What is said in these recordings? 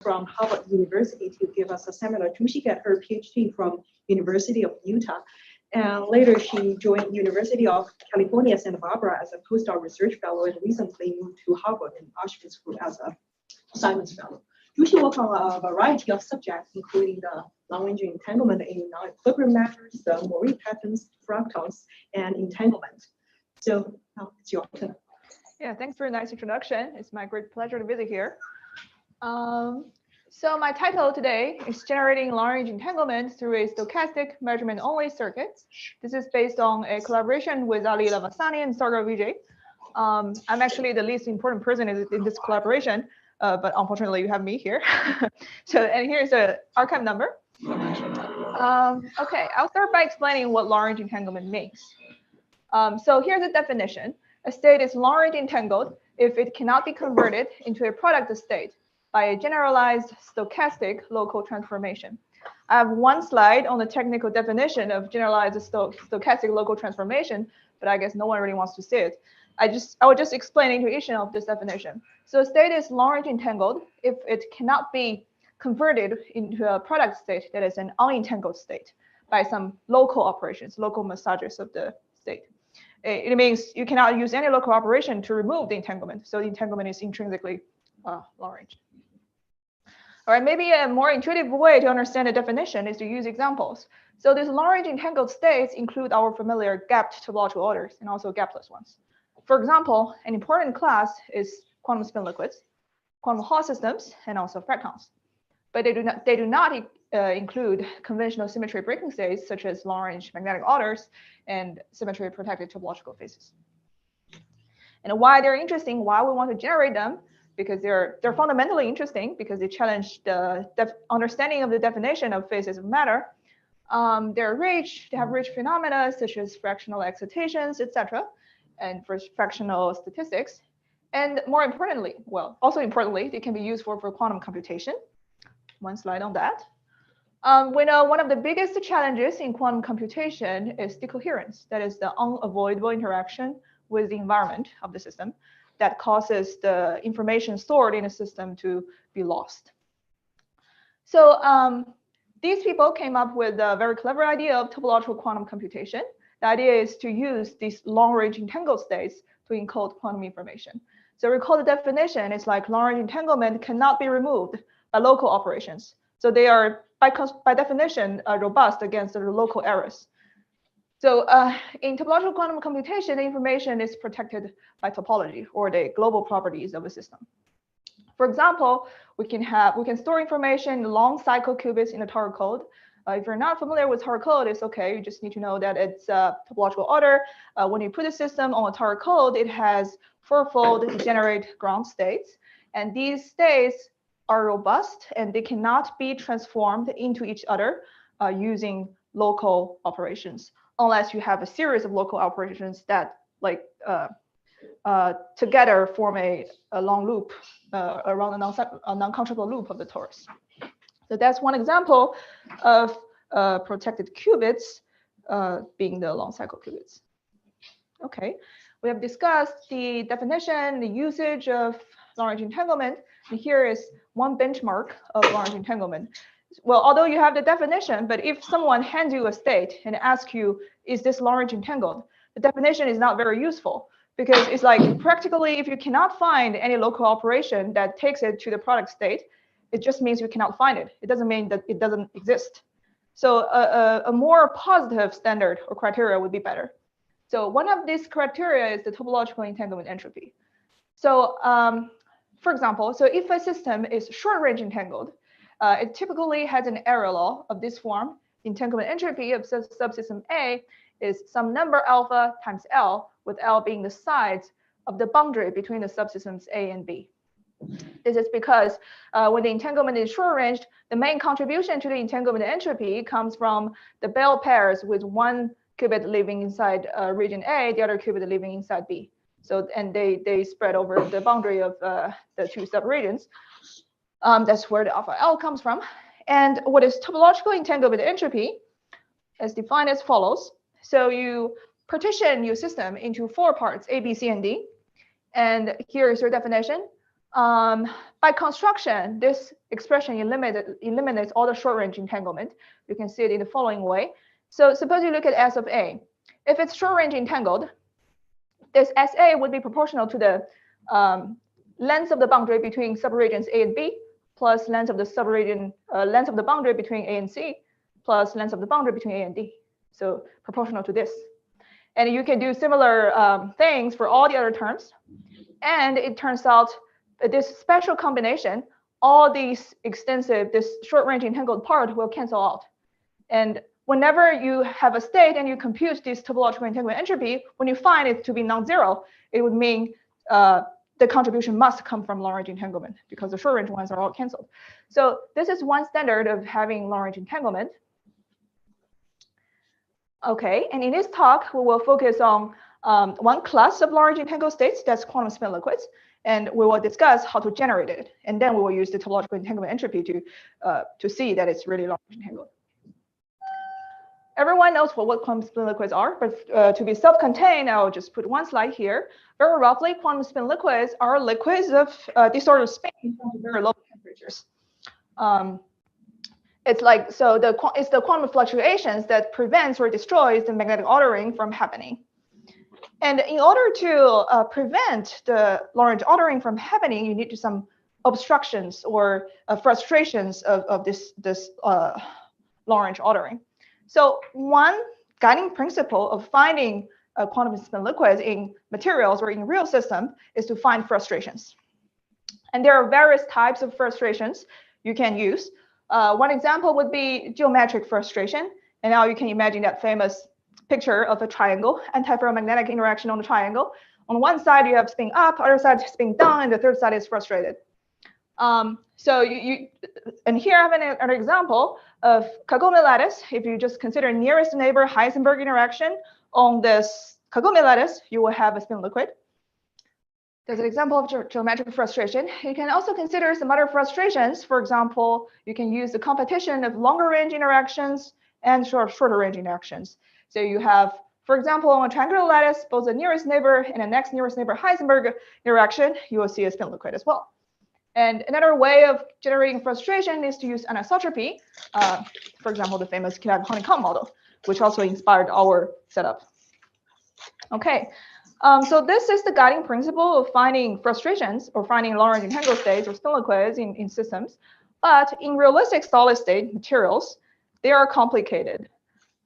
from Harvard University to give us a seminar. Zhu-Xi got her PhD from University of Utah. And later she joined University of California, Santa Barbara as a postdoc research fellow and recently moved to Harvard and Auschwitz Group as a Simons fellow. Zhu-Xi worked on a variety of subjects, including the long-range entanglement in non-equilibrium matters, the Mori patterns, fractals, and entanglement. So now it's your turn. Yeah, thanks for a nice introduction. It's my great pleasure to visit here. So my title today is Generating Long-Range Entanglement through a Stochastic Measurement-Only Circuit. This is based on a collaboration with Ali Lavasani and Sargar Vijay. I'm actually the least important person in this collaboration, but unfortunately you have me here. And here's the archive number. Okay, I'll start by explaining what long-range entanglement means. So here's the definition. A state is long-range entangled if it cannot be converted into a product state by a generalized stochastic local transformation. I have one slide on the technical definition of generalized stochastic local transformation, but I guess no one really wants to see it. I will just explain the intuition of this definition. So a state is long-range entangled if it cannot be converted into a product state that is an unentangled state by some local operations, local massages of the state. It means you cannot use any local operation to remove the entanglement. So the entanglement is intrinsically long-range. All right, maybe a more intuitive way to understand the definition is to use examples. So these long-range entangled states include our familiar gapped topological orders and also gapless ones. For example, an important class is quantum spin liquids, quantum Hall systems, and also fractals. But they do not include conventional symmetry breaking states such as long-range magnetic orders and symmetry protected topological phases. And why they're interesting, why we want to generate them, because they're fundamentally interesting because they challenge the understanding of the definition of phases of matter. They're rich, they have rich phenomena such as fractional excitations, etc., and for fractional statistics. And more importantly, well, also importantly, they can be used for quantum computation. One slide on that. We know one of the biggest challenges in quantum computation is decoherence. That is the unavoidable interaction with the environment of the system that causes the information stored in a system to be lost. So these people came up with a very clever idea of topological quantum computation. The idea is to use these long-range entangled states to encode quantum information. So recall the definition, it's like long-range entanglement cannot be removed by local operations. So they are, by definition, robust against the local errors. So in topological quantum computation, the information is protected by topology or the global properties of a system. For example, we can store information in long cycle qubits in the Tar code. If you're not familiar with Tar code, it's okay. You just need to know that it's topological order. When you put a system on a Tar code, it has fourfold degenerate ground states. And these states are robust and they cannot be transformed into each other using local operations, unless you have a series of local operations that together form a long loop around a non-controllable loop of the torus. So that's one example of protected qubits being the long cycle qubits. Okay, we have discussed the definition, the usage of long-range entanglement, and here is one benchmark of long-range entanglement. Well, although you have the definition, but if someone hands you a state and asks you, is this long-range entangled? The definition is not very useful because it's like practically if you cannot find any local operation that takes it to the product state, it just means you cannot find it. It doesn't mean that it doesn't exist. So a more positive standard or criteria would be better. So one of these criteria is the topological entanglement entropy. So for example, so if a system is short-range entangled, it typically has an error law of this form. Entanglement entropy of subsystem A is some number alpha times L, with L being the size of the boundary between the subsystems A and B. This is because when the entanglement is short-ranged, the main contribution to the entanglement entropy comes from the Bell pairs with one qubit living inside region A, the other qubit living inside B. So, and they spread over the boundary of the two subregions. That's where the alpha L comes from. And what is topological entanglement entropy is defined as follows. So you partition your system into 4 parts, A, B, C, and D. And here is your definition. By construction, this expression eliminates all the short-range entanglement. You can see it in the following way. So suppose you look at S of A. If it's short-range entangled, this SA would be proportional to the length of the boundary between subregions A and B plus length of the subregion length of the boundary between A and C plus length of the boundary between A and D. So proportional to this. And you can do similar things for all the other terms. And it turns out that this special combination, all these this short-range entangled part will cancel out. And whenever you have a state and you compute this topological entanglement entropy, when you find it to be non-zero, it would mean the contribution must come from long-range entanglement because the short-range ones are all canceled. So this is one standard of having long-range entanglement. Okay, and in this talk, we will focus on one class of long-range entangled states, that's quantum spin liquids, and we will discuss how to generate it. And then we will use the topological entanglement entropy to see that it's really long-range entangled. Everyone knows what quantum spin liquids are, but to be self-contained, I'll just put one slide here. Very roughly, quantum spin liquids are liquids of disordered spin at very low temperatures. It's like, so it's the quantum fluctuations that prevents or destroys the magnetic ordering from happening. And in order to prevent the long-range ordering from happening, you need to some obstructions or frustrations of this long-range ordering. So one guiding principle of finding quantum spin liquids in materials or in real systems is to find frustrations. And there are various types of frustrations you can use. One example would be geometric frustration. And now you can imagine that famous picture of a triangle, antiferromagnetic interaction on the triangle. On one side, you have spin up, other side spin down, and the third side is frustrated. And here I have an example of Kagome lattice. If you just consider nearest neighbor Heisenberg interaction on this Kagome lattice, you will have a spin liquid. There's an example of geometric frustration. You can also consider some other frustrations. For example, you can use the competition of longer range interactions and shorter range interactions. So you have, for example, on a triangular lattice, both the nearest neighbor and the next nearest neighbor Heisenberg interaction, you will see a spin liquid as well. And another way of generating frustration is to use anisotropy. For example, the famous Kitaev honeycomb model, which also inspired our setup. Okay, so this is the guiding principle of finding frustrations or finding long-range entangled states or spin liquids in systems. But in realistic solid state materials, they are complicated.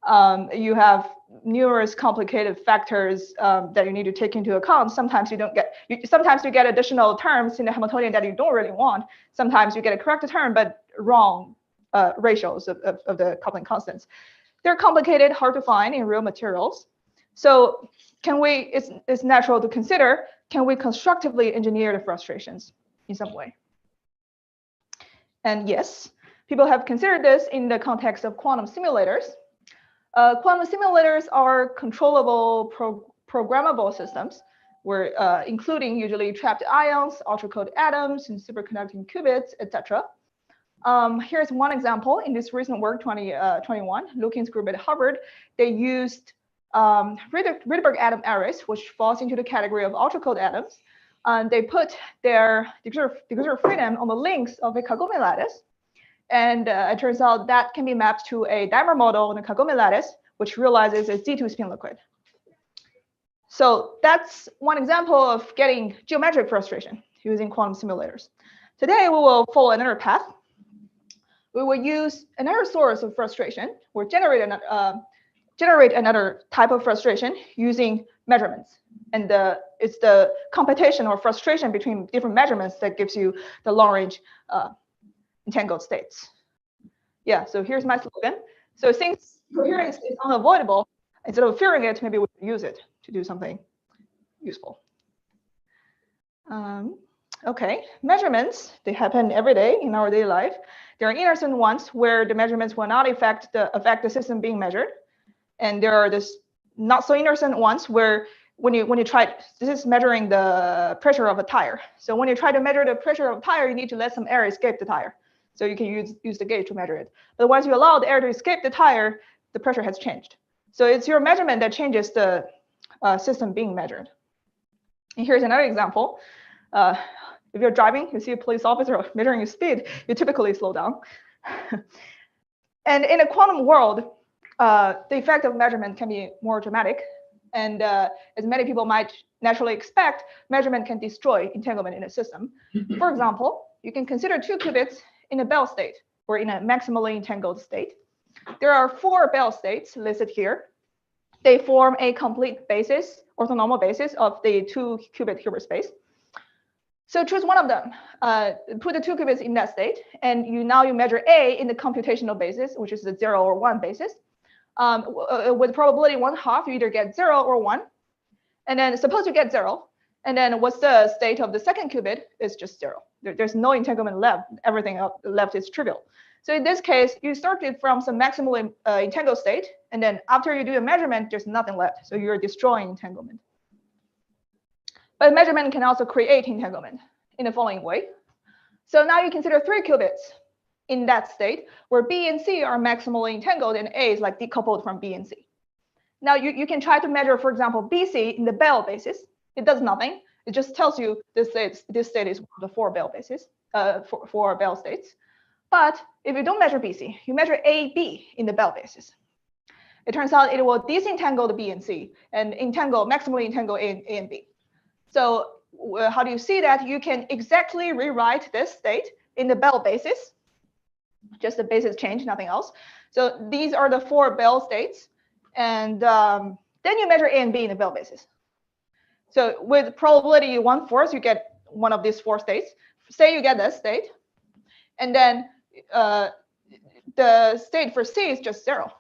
You have numerous complicated factors that you need to take into account. Sometimes you don't get, sometimes you get additional terms in the Hamiltonian that you don't really want. Sometimes you get a correct term, but wrong ratios of the coupling constants. They're complicated, hard to find in real materials. So it's natural to consider, can we constructively engineer the frustrations in some way? And yes, people have considered this in the context of quantum simulators. Quantum simulators are controllable, programmable systems, where including usually trapped ions, ultra-cold atoms, and superconducting qubits, etc. Here's one example. In this recent work, 2021, Lukin's group at Harvard, they used Rydberg atom arrays, which falls into the category of ultra-cold atoms. They put their degrees of freedom on the links of a Kagome lattice. And it turns out that can be mapped to a dimer model in a Kagome lattice, which realizes a Z2 spin liquid. So that's one example of getting geometric frustration using quantum simulators. Today, we will follow another path. We will use another source of frustration or generate another type of frustration using measurements. And it's the competition or frustration between different measurements that gives you the long-range entangled states. Yeah, so here's my slogan. So since coherence is unavoidable, instead of fearing it, maybe we can use it to do something useful. Okay, measurements, they happen every day in our daily life. There are innocent ones where the measurements will not affect the system being measured. And there are this not so innocent ones where when you try, this is measuring the pressure of a tire. So when you try to measure the pressure of a tire, you need to let some air escape the tire. So you can use the gauge to measure it. But once you allow the air to escape the tire, the pressure has changed. So it's your measurement that changes the system being measured. And here's another example. If you're driving, you see a police officer measuring your speed, you typically slow down. And in a quantum world, the effect of measurement can be more dramatic. And as many people might naturally expect, measurement can destroy entanglement in a system. For example, you can consider 2 qubits in a Bell state or in a maximally entangled state. There are 4 Bell states listed here. They form a complete basis, orthonormal basis of the 2-qubit Hilbert space. So choose one of them, put the 2 qubits in that state, and now you measure A in the computational basis, which is the 0 or 1 basis. With probability 1/2, you either get 0 or 1. And then suppose you get 0, and then what's the state of the second qubit? It's just 0. There's no entanglement left. Everything left is trivial. So in this case, you started from some maximally entangled state, and then after you do a measurement, there's nothing left. So you're destroying entanglement. But measurement can also create entanglement in the following way. So now you consider 3 qubits in that state where B and C are maximally entangled and A is like decoupled from B and C. Now you can try to measure, for example, BC in the Bell basis. It does nothing. It just tells you this state is one of the 4 Bell bases, 4 Bell states. But if you don't measure BC, you measure AB in the Bell basis. It turns out it will disentangle the B and C and maximally entangle A and B. So how do you see that? You can exactly rewrite this state in the Bell basis. Just the basis change, nothing else. So these are the 4 Bell states. And then you measure A and B in the Bell basis. So with probability 1/4, you get one of these 4 states. Say you get this state. And then the state for C is just 0.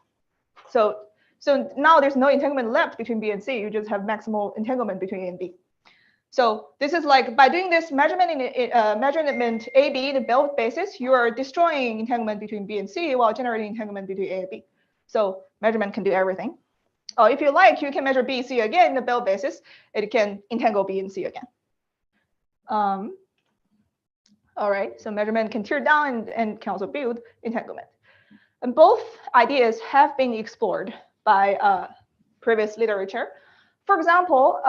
So now there's no entanglement left between B and C. You just have maximal entanglement between A and B. So this is like by doing this measurement AB in the Bell basis, you are destroying entanglement between B and C while generating entanglement between A and B. So measurement can do everything. Oh, if you like, you can measure B, C again in the Bell basis. It can entangle B and C again. All right, so measurement can tear down and can also build entanglement. And both ideas have been explored by previous literature. For example,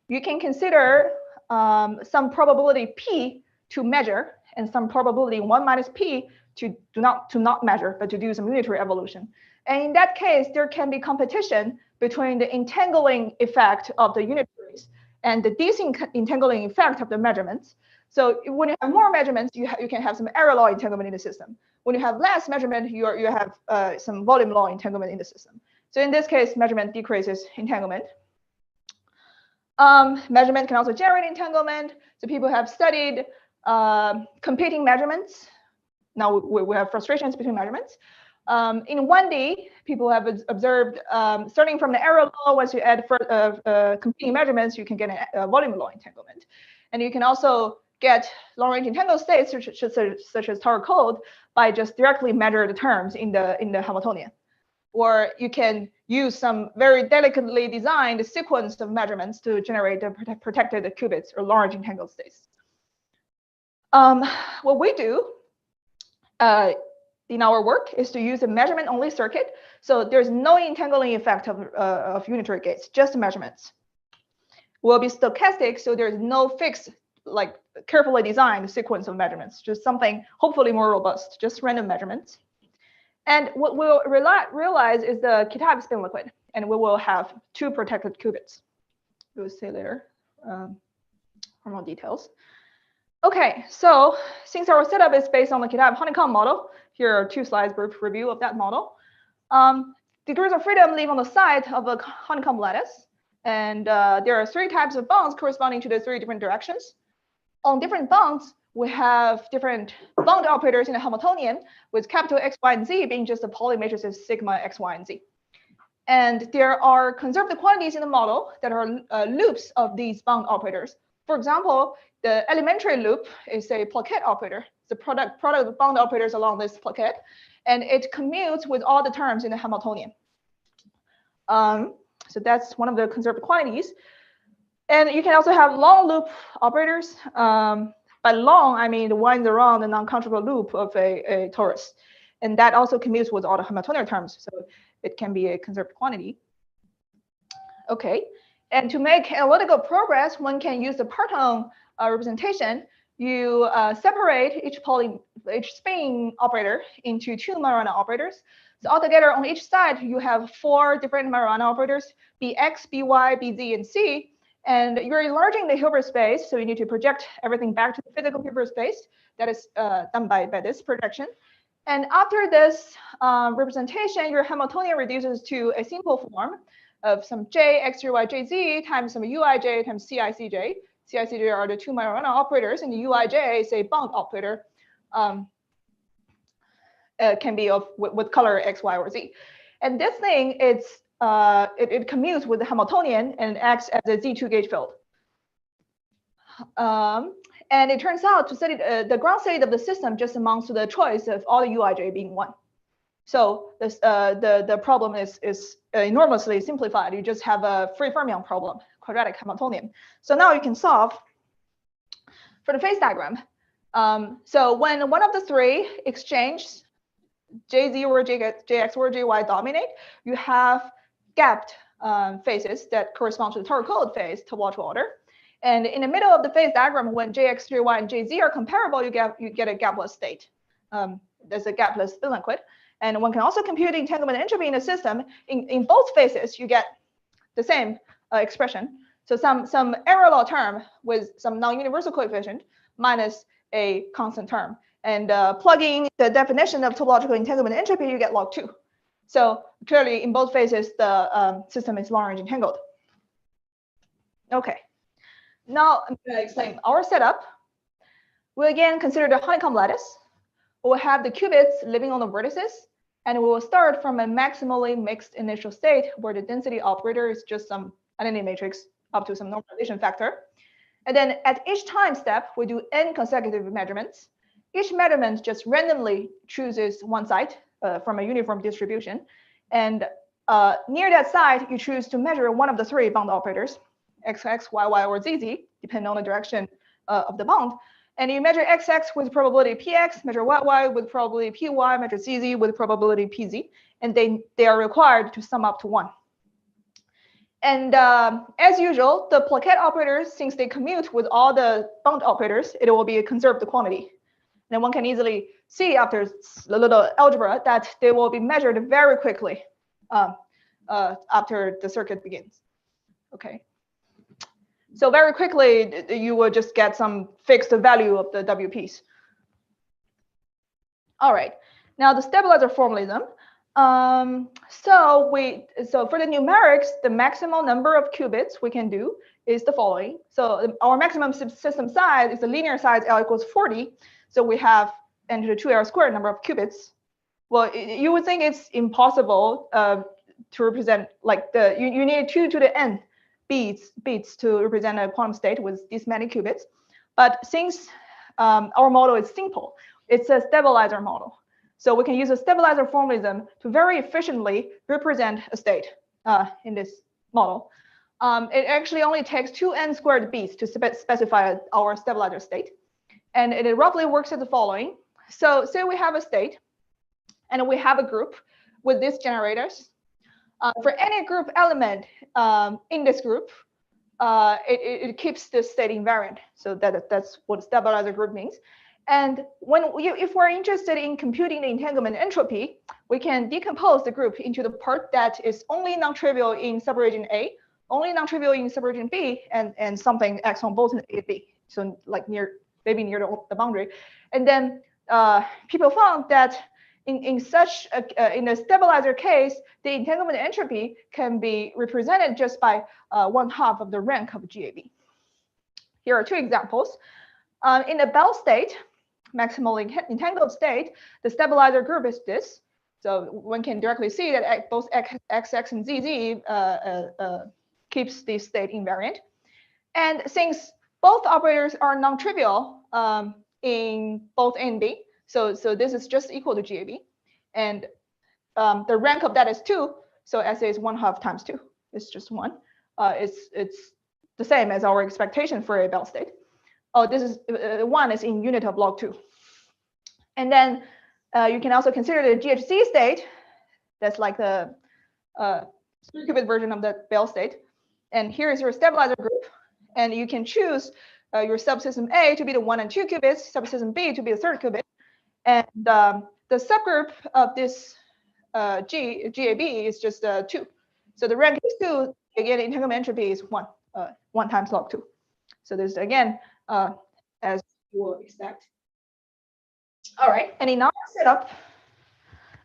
you can consider some probability P to measure and some probability 1 minus P to not measure, but to do some unitary evolution. And in that case, there can be competition between the entangling effect of the unitaries and the disentangling effect of the measurements. So when you have more measurements, you can have some error law entanglement in the system. When you have less measurement, you have some volume law entanglement in the system. So in this case, measurement decreases entanglement. Measurement can also generate entanglement. So people have studied competing measurements. Now we have frustrations between measurements. In 1D, people have observed, starting from the error law, once you add competing measurements, you can get a volume law entanglement. And you can also get long-range entangled states, such as Tower code, by just directly measure the terms in the Hamiltonian. Or you can use some very delicately designed sequence of measurements to generate the protected qubits or large entangled states. What we do in our work is to use a measurement-only circuit. So there's no entangling effect of unitary gates, just measurements. Will be stochastic, so there's no fixed, like carefully designed sequence of measurements, just something hopefully more robust, just random measurements. And what we'll realize is the Kitaev spin liquid, and we will have 2 protected qubits. We'll see later for more details. Okay, so since our setup is based on the Kitaev honeycomb model, here are 2 slides brief review of that model. Degrees of freedom live on the side of the honeycomb lattice, and there are 3 types of bonds corresponding to the 3 different directions. On different bonds, we have different bond operators in the Hamiltonian, with capital X, Y, and Z being just the Pauli matrices sigma X, Y, and Z. And there are conserved quantities in the model that are loops of these bond operators. For example, the elementary loop is a plaquette operator. It's the product of bond operators along this plaquette, and it commutes with all the terms in the Hamiltonian. So that's one of the conserved quantities. And you can also have long loop operators. By long, I mean the winds around the non-controllable loop of a torus. And that also commutes with all the Hamiltonian terms. So it can be a conserved quantity. Okay. And to make analytical progress, one can use the Parton representation, you separate each spin operator into 2 Majorana operators. So altogether, on each side, you have 4 different Majorana operators: bx, by, bz, and c. And you're enlarging the Hilbert space, so you need to project everything back to the physical Hilbert space. That is done by this projection. And after this representation, your Hamiltonian reduces to a simple form of some j, x, y, j, z times some uij times ci, cj. Ci, cj are the 2 Majorana operators, and the uij is a bound operator. Can be with color x, y, or z. And this thing, it commutes with the Hamiltonian and acts as a Z2 gauge field. And it turns out to study the ground state of the system just amounts to the choice of all the uij being 1. So this, the problem is enormously simplified. You just have a free fermion problem, quadratic Hamiltonian. So now you can solve for the phase diagram. So when one of the 3 exchanges, Jz or Jx or Jy dominate, you have gapped phases that correspond to the Torr-Code phase, topological order. And in the middle of the phase diagram, when Jx, Jy, and Jz are comparable, you get a gapless state. There's a gapless spin liquid. And one can also compute the entanglement entropy in the system. In both phases, you get the same expression. So some error law term with some non-universal coefficient minus a constant term. And plugging the definition of topological entanglement entropy, you get log 2. So clearly, in both phases, the system is long-range entangled. OK. Now I'm going to explain our setup. We'll again consider the honeycomb lattice. We'll have the qubits living on the vertices. And we will start from a maximally mixed initial state where the density operator is just some identity matrix up to some normalization factor. And then at each time step, we do n consecutive measurements. Each measurement just randomly chooses one site from a uniform distribution. And near that site, you choose to measure one of the 3 bound operators, xx, yy, or zz, depending on the direction of the bound. And you measure xx with probability px, measure yy with probability py, measure zz with probability pz. And they are required to sum up to 1. And as usual, the plaquette operators, since they commute with all the bound operators, it will be a conserved quantity. And one can easily see after a little algebra that they will be measured very quickly after the circuit begins. OK. So very quickly, you will just get some fixed value of the WPs. All right. Now the stabilizer formalism. So for the numerics, the maximum number of qubits we can do is the following. So our maximum system size is the linear size L equals 40. So we have n to the 2L squared number of qubits. Well, you would think it's impossible to represent, like you need 2 to the n bits to represent a quantum state with this many qubits. But since our model is simple, it's a stabilizer model. So we can use a stabilizer formalism to very efficiently represent a state in this model. It actually only takes 2n squared bits to specify our stabilizer state. And it roughly works as the following. So say we have a state, and we have a group with these generators. For any group element in this group, it keeps the state invariant. So that's what stabilizer group means. And if we're interested in computing the entanglement entropy, we can decompose the group into the part that is only non-trivial in subregion A, only non-trivial in subregion B, and something x on both in A and B. So like maybe near the boundary. And then people found that in a stabilizer case, the entanglement entropy can be represented just by 1/2 of the rank of GAB. Here are 2 examples. In a Bell state, maximally entangled state, the stabilizer group is this. So one can directly see that both xx and zz keeps the state invariant. And since both operators are non-trivial in both A and B, so this is just equal to GAB. And the rank of that is 2. So SA is 1/2 times 2. It's just 1. It's the same as our expectation for a Bell state. Oh, this is 1 is in unit of log 2. And then you can also consider the GHZ state. That's like the 3-qubit version of the Bell state. And here is your stabilizer group. And you can choose your subsystem A to be the 1 and 2 qubits, subsystem B to be the third qubit, and the subgroup of this GAB is just 2. So the rank is 2. Again, entanglement entropy is 1, 1 times log 2. So this again, as you will expect. All right, and in our setup,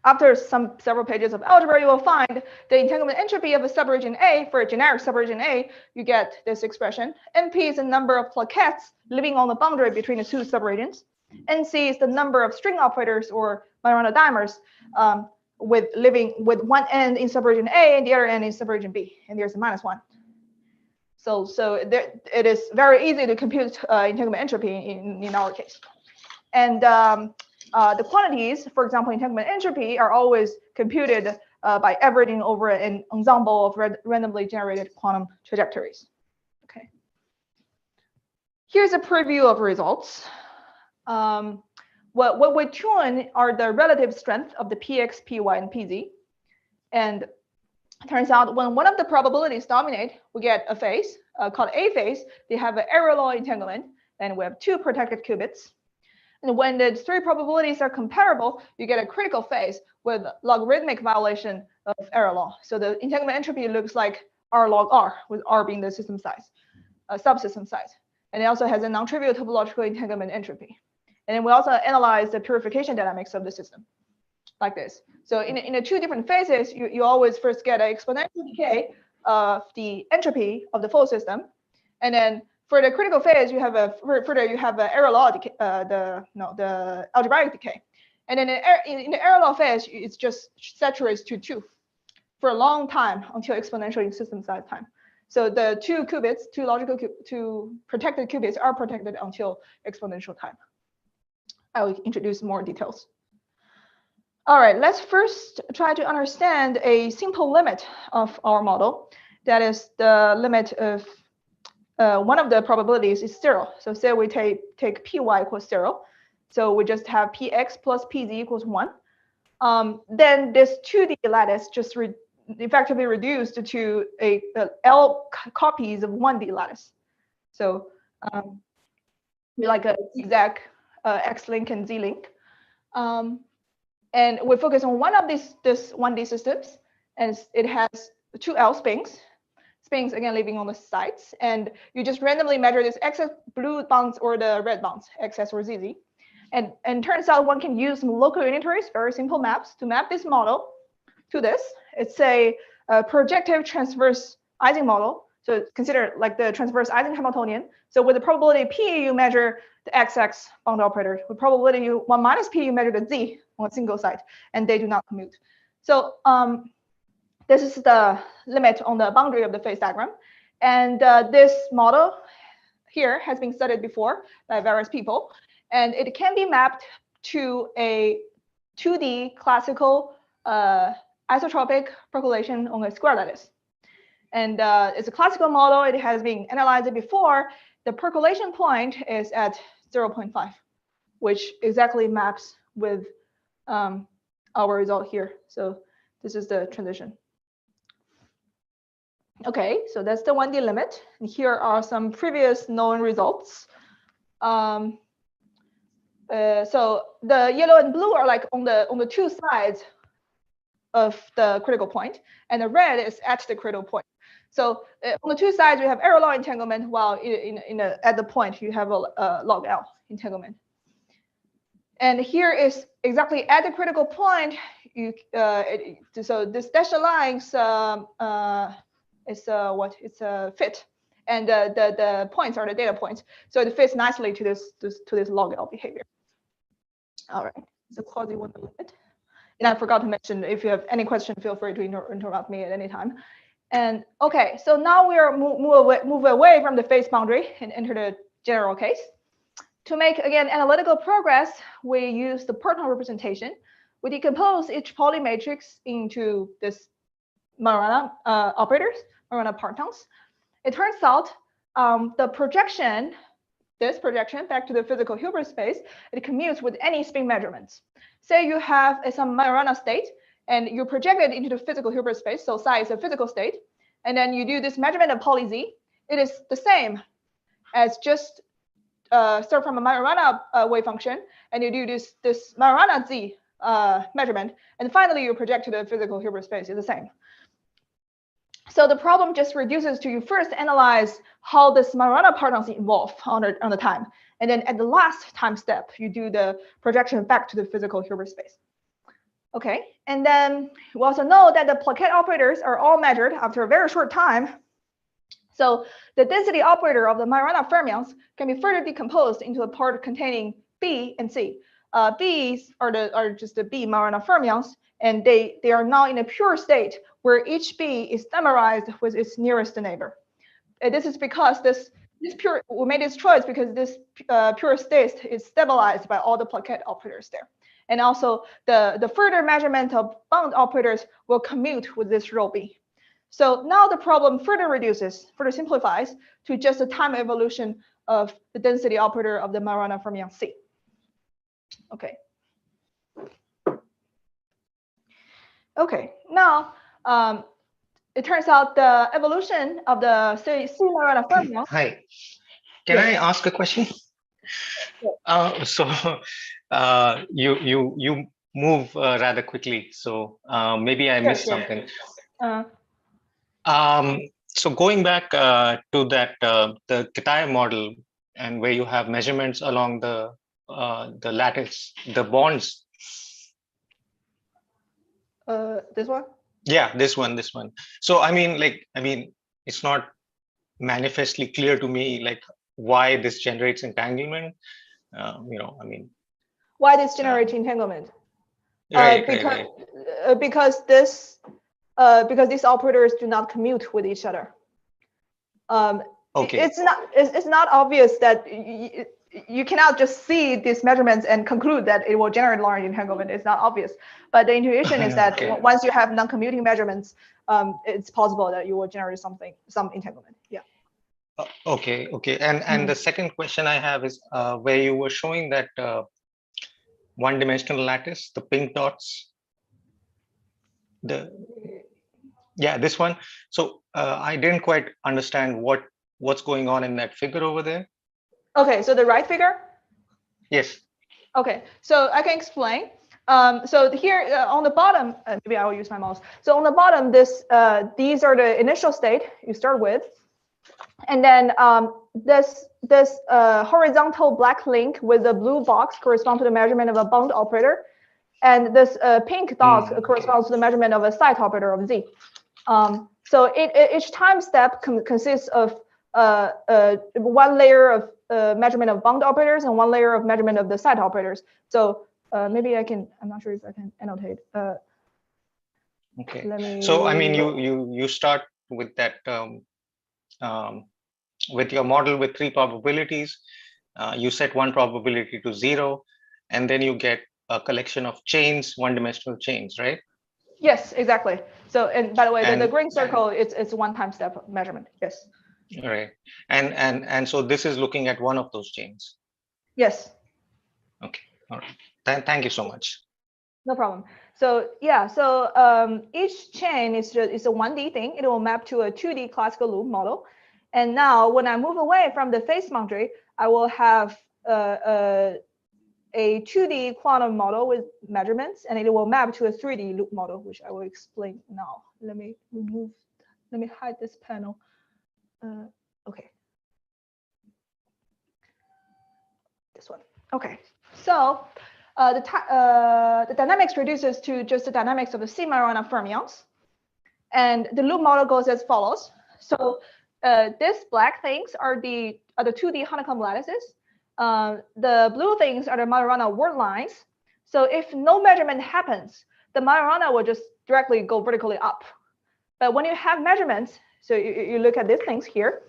after several pages of algebra, you will find the entanglement entropy of a subregion A. For a generic subregion A, you get this expression. NP is the number of plaquettes living on the boundary between the two subregions. NC is the number of string operators or Majorana dimers living with one end in subregion A and the other end in subregion B, and there's a -1. So there, it is very easy to compute entanglement entropy in our case. And the quantities, for example, entanglement entropy, are always computed by averaging over an ensemble of randomly generated quantum trajectories. Okay. Here's a preview of results. What we tune are the relative strength of the px, py, and pz. And it turns out when one of the probabilities dominate, we get a phase called A phase. They have an error law entanglement, and we have 2 protected qubits. And when the 3 probabilities are comparable, you get a critical phase with logarithmic violation of error law. So the entanglement entropy looks like R log R, with R being the system size, subsystem size. And it also has a non-trivial topological entanglement entropy. And then we also analyze the purification dynamics of the system, like this. So in the 2 different phases, you always first get an exponential decay of the entropy of the full system. And then for the critical phase, you have an error law decay, the algebraic decay. And then in the error law phase, it's just saturates to 2 for a long time until exponential system size time. So the 2 qubits, 2 protected qubits are protected until exponential time. I will introduce more details. All right, let's first try to understand a simple limit of our model. That is the limit of one of the probabilities is 0. So say we take py equals 0. So we just have px plus pz equals 1. Then this 2D lattice just effectively reduced to L copies of 1D lattice. So we like a zigzag X-link and Z-link. And we focus on one of this 1D systems, and it has 2 L spins. Spins again living on the sides, and you just randomly measure this XS blue bounds or the red bounds, XS or ZZ. And turns out one can use some local unitaries, very simple maps, to map this model to this. It's a projective transverse Ising model. So consider like the transverse Ising Hamiltonian. So with the probability P, you measure the XX bound operator. With probability 1 minus P, you measure the Z on a single side, and they do not commute. So this is the limit on the boundary of the phase diagram. And this model here has been studied before by various people. And it can be mapped to a 2D classical isotropic percolation on a square lattice. And it's a classical model. It has been analyzed before. The percolation point is at 0.5, which exactly maps with our result here. So this is the transition. Okay, so that's the 1D limit. And here are some previous known results. So the yellow and blue are like on the 2 sides of the critical point, and the red is at the critical point. So on the 2 sides, we have error law entanglement, while at the point you have a log L entanglement. And here is exactly at the critical point. So this dashed line is what? It's a fit, and the points are the data points. So it fits nicely to this log L behavior. All right, so quasi 1 limit. And I forgot to mention, if you have any question, feel free to interrupt me at any time. And okay, so now we are move away from the phase boundary and enter the general case. To make, again, analytical progress, we use the Parton representation. We decompose each Pauli matrix into this Majorana operators, Majorana partons. It turns out the projection, this projection back to the physical Hilbert space, it commutes with any spin measurements. Say you have some Majorana state, and you project it into the physical Hilbert space, so psi is a physical state, and then you do this measurement of Pauli Z. It is the same as just start from a Majorana wave function, and you do this Majorana Z measurement, and finally you project to the physical Hilbert space. It's the same. So the problem just reduces to you first analyze how this Majorana partons evolve on the time, and then at the last time step you do the projection back to the physical Hilbert space. Okay, and then we also know that the plaquette operators are all measured after a very short time. So the density operator of the Majorana fermions can be further decomposed into a part containing B and C. B's are just the B Majorana fermions, and they are now in a pure state where each B is summarized with its nearest neighbor. And this is because we made this choice because this pure state is stabilized by all the plaquette operators there. And also the further measurement of bound operators will commute with this rho B. So now the problem further simplifies to just a time evolution of the density operator of the Majorana fermion C. Okay. Okay, now it turns out the evolution of the C Majorana fermion. Hi, can I ask a question? So you move rather quickly, so maybe I missed something. So going back to that the Kitaev model, and where you have measurements along the lattice, the bonds. This one? Yeah, this one. So I mean, it's not manifestly clear to me, like, why this generates entanglement. Why this generates entanglement? Right, because these operators do not commute with each other. Okay. It's not obvious that you cannot just see these measurements and conclude that it will generate large entanglement. It's not obvious, but the intuition is that once you have non-commuting measurements, it's possible that you will generate some entanglement. Yeah. Okay. And the second question I have is where you were showing that one-dimensional lattice, the pink dots. This one. So I didn't quite understand what's going on in that figure over there. Okay, so the right figure? Yes. Okay, so I can explain. So here on the bottom, maybe I will use my mouse. So on the bottom, these are the initial state you start with, and then this horizontal black link with the blue box corresponds to the measurement of a bound operator, and this pink dot corresponds to the measurement of a site operator of Z. So each time step consists of one layer of measurement of bound operators and one layer of measurement of the site operators. So maybe I'm not sure if I can annotate. Okay. So I mean, you start with that with your model with 3 probabilities. You set one probability to 0, and then you get a collection of chains, one-dimensional chains, right? Yes, exactly. So, and by the way, the green circle, it's one time step measurement. Yes. All right. And so this is looking at one of those chains. Yes. Okay. All right. Thank you so much. No problem. So yeah, so each chain is a 1D thing. It will map to a 2D classical loop model. And now when I move away from the phase boundary, I will have a 2D quantum model with measurements, and it will map to a 3D loop model, which I will explain now. Let me hide this panel. Okay. This one. Okay. So the dynamics reduces to just the dynamics of the C Majorana fermions, and the loop model goes as follows. So these black things are the 2D honeycomb lattices. The blue things are the Majorana word lines. So if no measurement happens, the Majorana will just directly go vertically up. But when you have measurements, so you look at these things here,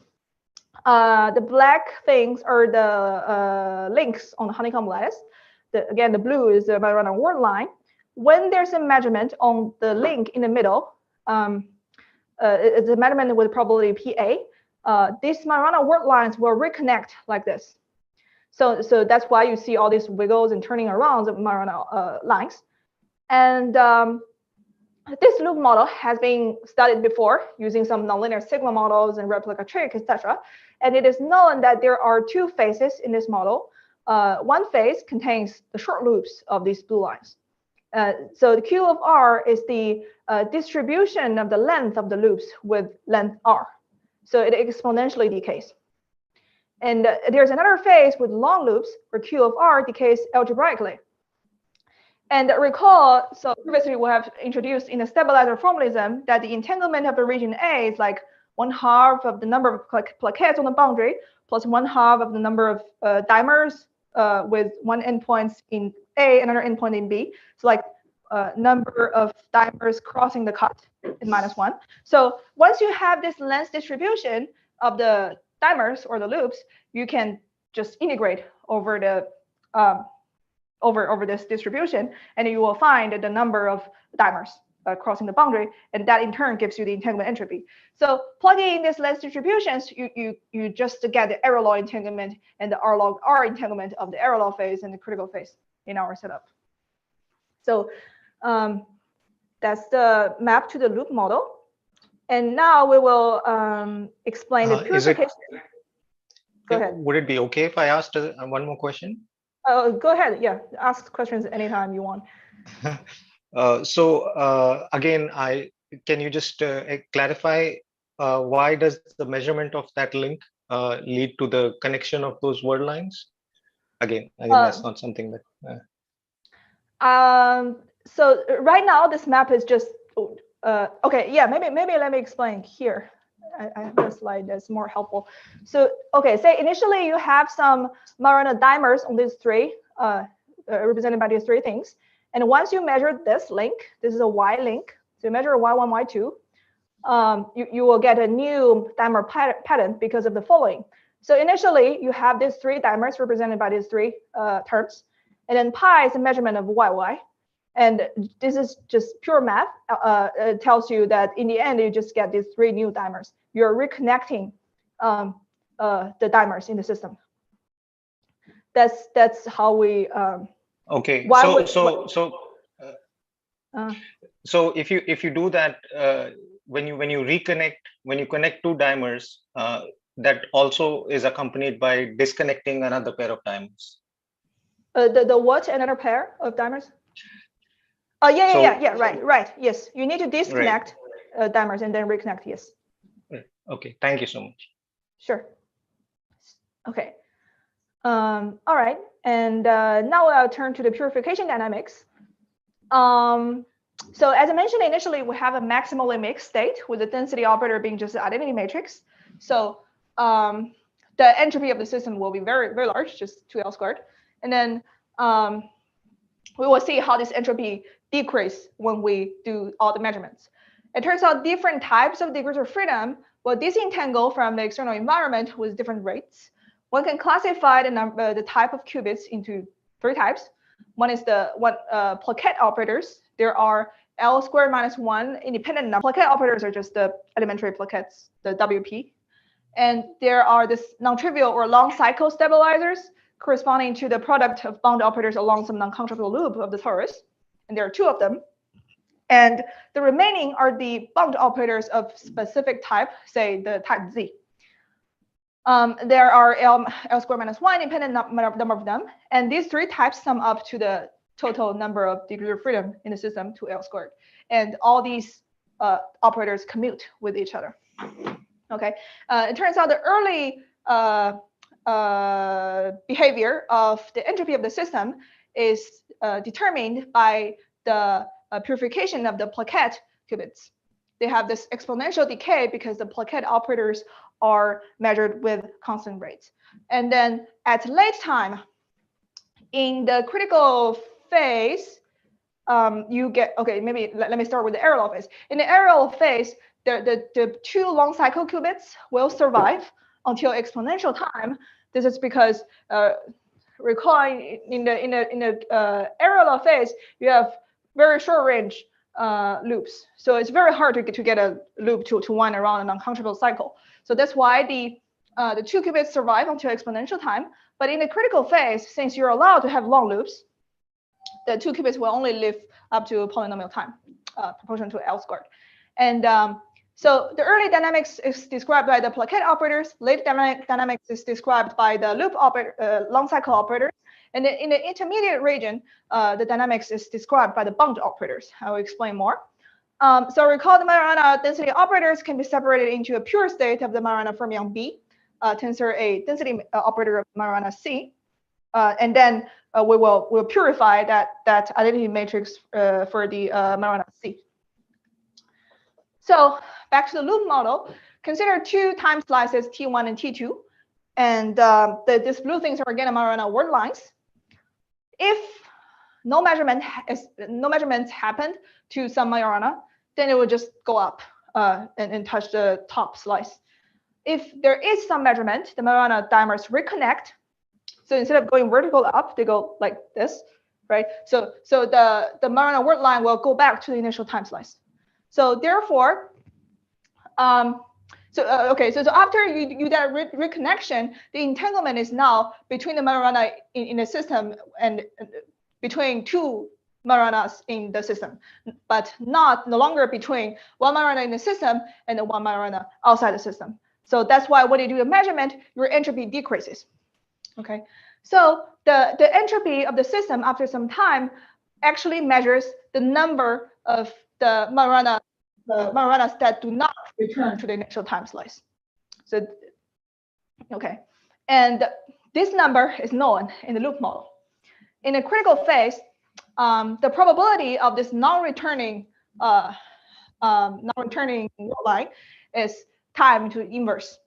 the black things are the links on the honeycomb lattice. Again, the blue is the Majorana word line. When there's a measurement on the link in the middle, it's a measurement with probability PA. These Majorana word lines will reconnect like this. So that's why you see all these wiggles and turning around of Majorana lines. And this loop model has been studied before using some nonlinear sigma models and replica trick, etc. And it is known that there are two phases in this model. One phase contains the short loops of these blue lines. So the Q of R is the distribution of the length of the loops with length R. So it exponentially decays. And there's another phase with long loops where Q of R decays algebraically. And recall, so previously we have introduced in the stabilizer formalism that the entanglement of the region A is like 1/2 of the number of plaquettes on the boundary plus 1/2 of the number of dimers with one endpoint in A, another endpoint in B. So like number of dimers crossing the cut in -1. So once you have this length distribution of the dimers or the loops, you can just integrate over the over this distribution, and you will find the number of dimers crossing the boundary, and that in turn gives you the entanglement entropy. So plugging in these length distributions, you just get the error law entanglement and the R log R entanglement of the error law phase and the critical phase in our setup. So that's the map to the loop model. And now we will explain the purification. Go ahead. Would it be okay if I asked one more question? Go ahead. Yeah, ask questions anytime you want. Again, can you just clarify why does the measurement of that link lead to the connection of those word lines? Again, that's not something that. So right now this map is just okay. Yeah, maybe let me explain here. I have a slide that's more helpful. So okay, say initially you have some Majorana dimers on these three, represented by these three things. And once you measure this link, this is a Y link. So you measure Y1, Y2, you will get a new dimer pattern because of the following. So initially you have these three dimers represented by these three terms. And then pi is a measurement of YY. And this is just pure math. It tells you that in the end, you just get these three new dimers. You're reconnecting the dimers in the system. That's how we. Okay. So if you do that, when you connect two dimers, that also is accompanied by disconnecting another pair of dimers. The what? Another pair of dimers? Oh yeah, right. Yes, you need to disconnect dimers and then reconnect. Yes. Okay. Thank you so much. Sure. Okay. All right. And now I'll turn to the purification dynamics. So as I mentioned initially, we have a maximally mixed state with the density operator being just the identity matrix. So the entropy of the system will be very, very large, just 2L². And then we will see how this entropy decrease when we do all the measurements. It turns out different types of degrees of freedom will disentangle from the external environment with different rates. One can classify the type of qubits into three types. One is the plaquette operators. There are L² - 1 independent number. Plaquette operators are just the elementary plaquettes, the WP. And there are this non-trivial or long cycle stabilizers corresponding to the product of bound operators along some non-controllable loop of the torus. And there are two of them. And the remaining are the bound operators of specific type, say the type Z. There are L² - 1 independent number of them. And these three types sum up to the total number of degrees of freedom in the system, 2L². And all these operators commute with each other. Okay. It turns out the early behavior of the entropy of the system is determined by the purification of the plaquette qubits. They have this exponential decay because the plaquette operators are measured with constant rates. And then at late time, in the critical phase, you get, okay, maybe let me start with the error law phase. In the error law phase, the two long cycle qubits will survive until exponential time. This is because recalling in the error law phase, you have very short range loops. So it's very hard to get a loop to wind around a non-controllable cycle. So that's why the two qubits survive until exponential time. But in the critical phase, since you're allowed to have long loops, the two qubits will only live up to polynomial time. proportional to L squared. And so the early dynamics is described by the plaquette operators. Late dynamics is described by the loop operator, long cycle operators. And in the intermediate region, the dynamics is described by the bound operators. I will explain more. So recall the Majorana density operators can be separated into a pure state of the Majorana fermion B, tensor A density operator of Majorana C, and then we'll purify that identity matrix for the Majorana C. So back to the loop model, consider two time slices T1 and T2, and these blue things are again Majorana word lines. If no measurements happened to some Majorana, then it will just go up and touch the top slice. If there is some measurement, the Majorana dimers reconnect. So instead of going vertical up, they go like this, right? So the Majorana word line will go back to the initial time slice. So therefore, so after you do that reconnection, the entanglement is now between the Majorana in the system and between two Majoranas in the system, but no longer between one Majorana in the system and the one Majorana outside the system. So that's why when you do the measurement, your entropy decreases. Okay, so the entropy of the system after some time actually measures the number of the Majoranas that do not return to the initial time slice. So, okay, and this number is known in the loop model. In a critical phase, the probability of this non-returning line is time to the inverse,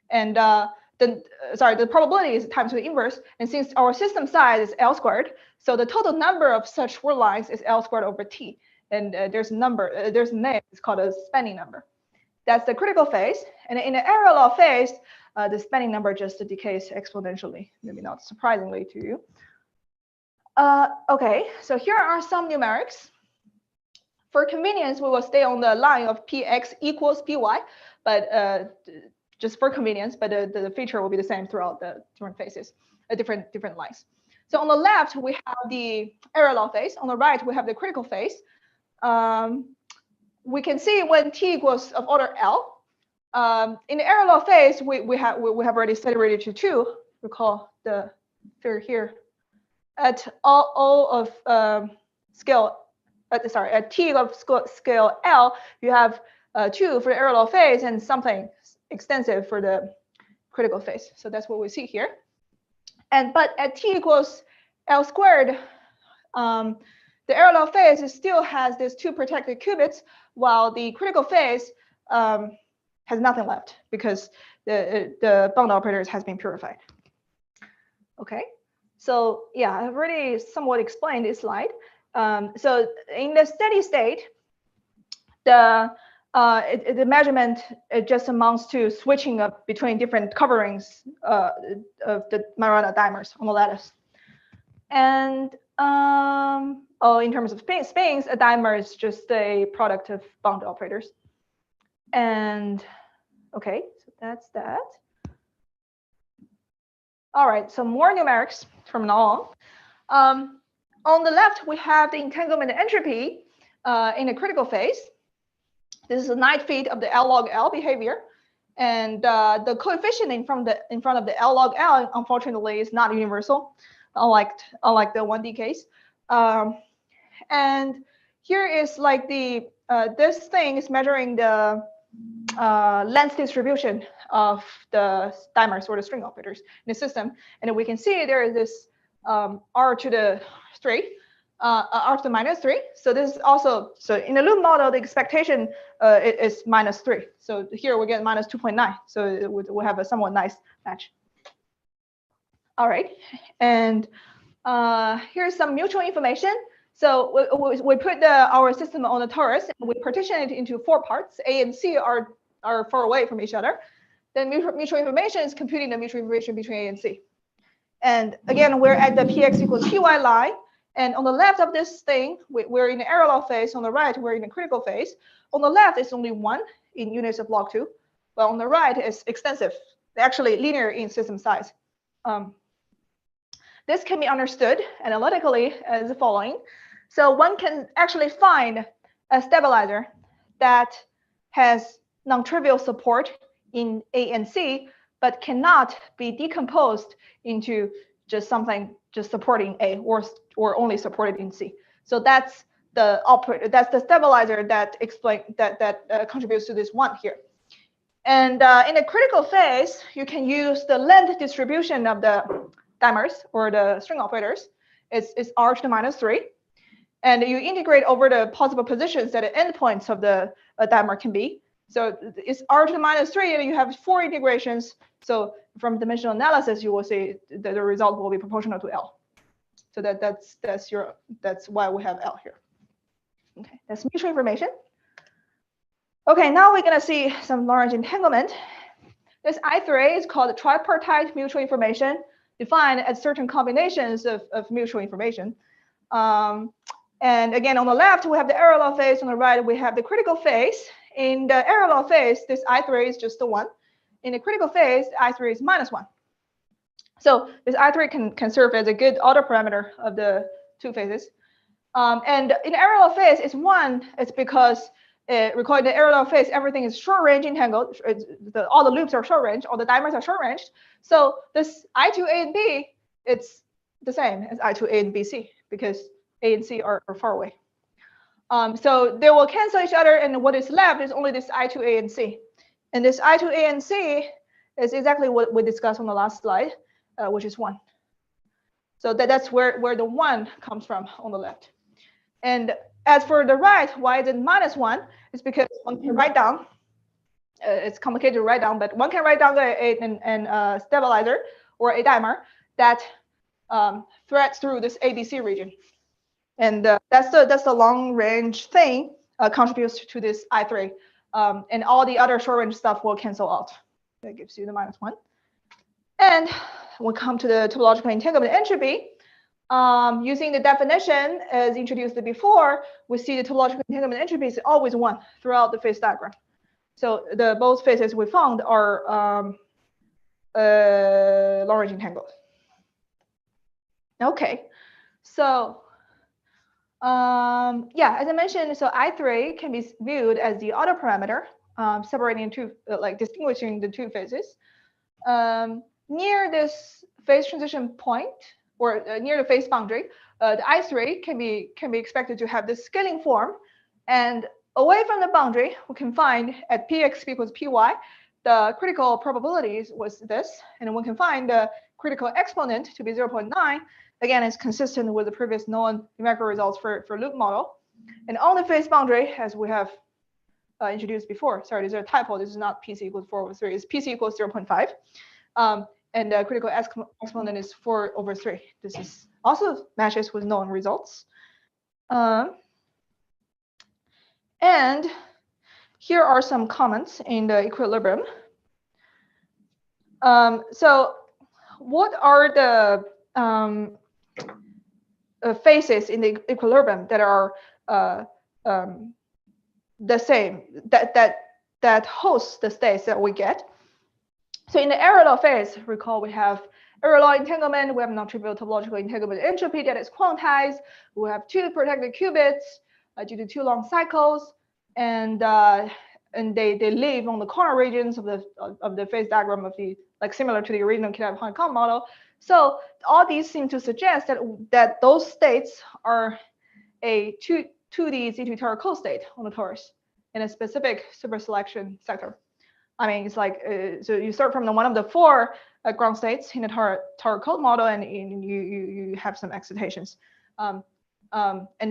and the probability is time to the inverse. And since our system size is L squared, so the total number of such word lines is L squared over T. And there's a name, it's called a spanning number. That's the critical phase. And in the error law phase, the spanning number just decays exponentially, maybe not surprisingly to you. Okay, so here are some numerics. For convenience, we will stay on the line of Px equals Py, but just for convenience, but the feature will be the same throughout the different phases, different lines. So on the left, we have the error law phase. On the right, we have the critical phase. We can see when T equals of order L. In the error law phase, we have already set it ready to 2. Recall the figure here. At O of scale, at T of scale L, you have 2 for the error law phase and something extensive for the critical phase. So that's what we see here. But at T equals L squared, the error law phase still has these 2 protected qubits, while the critical phase has nothing left because the bound operators has been purified. Okay, so yeah, I've already somewhat explained this slide. So in the steady state, the measurement just amounts to switching up between different coverings of the Majorana dimers on the lattice. And in terms of spins, a dimer is just a product of bound operators. And okay, so that's that. All right, so more numerics from now on. On the left, we have the entanglement entropy in a critical phase. This is a night feed of the L log L behavior. And the coefficient in front of the L log L, unfortunately, is not universal, unlike the 1D case. And here is like the this thing is measuring the length distribution of the dimers or the string operators in the system, and we can see there is this r to the 3, r to the -3. So this is also, so in the loop model, the expectation is -3. So here we get -2.9. So we have a somewhat nice match. All right, and here's some mutual information. So we put our system on the torus, and we partition it into 4 parts. A and C are far away from each other. Then mutual information is computing the mutual information between A and C. And again, we're at the Px equals Py line. And on the left of this thing, we're in the error law phase. On the right, we're in the critical phase. On the left, it's only 1 in units of log 2. But on the right, it's extensive, actually linear in system size. This can be understood analytically as the following. So one can actually find a stabilizer that has non-trivial support in A and C, but cannot be decomposed into just something just supporting A or only supported in C. So that's the operator. That's the stabilizer that contributes to this one here. And in the critical phase, you can use the length distribution of the dimers or the string operators. It's r to the -3. And you integrate over the possible positions that the endpoints of the dimer can be. So it's r to the -3, and you have 4 integrations. So from dimensional analysis, you will see that the result will be proportional to L. So that's why we have L here. Okay, that's mutual information. Okay, now we're gonna see some Lagrange entanglement. This I3 is called tripartite mutual information, defined as certain combinations of mutual information. And again, on the left, we have the error law phase. On the right, we have the critical phase. In the error law phase, this I3 is just the 1. In the critical phase, I3 is -1. So this I3 can serve as a good autoparameter of the 2 phases. And in the error law phase, it's 1. It's because recall in the error law phase, everything is short range entangled. All the loops are short range. All the dimers are short ranged. So this I2, A, and B, it's the same as I2, A, and B, C, because A and C are far away. So they will cancel each other, and what is left is only this I2, A, and C. And this I2, A, and C is exactly what we discussed on the last slide, which is 1. So that's where the 1 comes from on the left. And as for the right, why is it -1? It's because one can write down. It's complicated to write down, but one can write down a stabilizer or a dimer that threads through this ABC region. And that's the long range thing contributes to this I3. And all the other short range stuff will cancel out. That gives you the -1. And we'll come to the topological entanglement entropy. Using the definition as introduced before, we see the topological entanglement entropy is always 1 throughout the phase diagram. So both phases we found are long range entangled. Okay, so yeah, as I mentioned, so I3 can be viewed as the autoparameter, separating two, distinguishing the 2 phases. Near this phase transition point, or near the phase boundary, the I3 can be expected to have this scaling form, and away from the boundary, we can find at px equals py, the critical probabilities was this, and we can find the critical exponent to be 0.9. Again, it's consistent with the previous known numerical results for loop model. And on the phase boundary, as we have introduced before, sorry, there's a typo. This is not PC equals 4/3. It's PC equals 0.5. And the critical exponent is 4/3. This is also matches with known results. And here are some comments in the equilibrium. So what are the phases in the equilibrium that are the same, that hosts the states that we get? So in the error law phase, recall we have error law entanglement, we have non-trivial topological entanglement entropy that is quantized, we have 2 protected qubits due to 2 long cycles, and they live on the corner regions of the phase diagram of the, similar to the original Kitaev honeycomb model. So all these seem to suggest that those states are a 2D Z2 state on the torus in a specific superselection sector. I mean, it's like, so you start from one of the 4 ground states in the Taur code model, and you have some excitations. And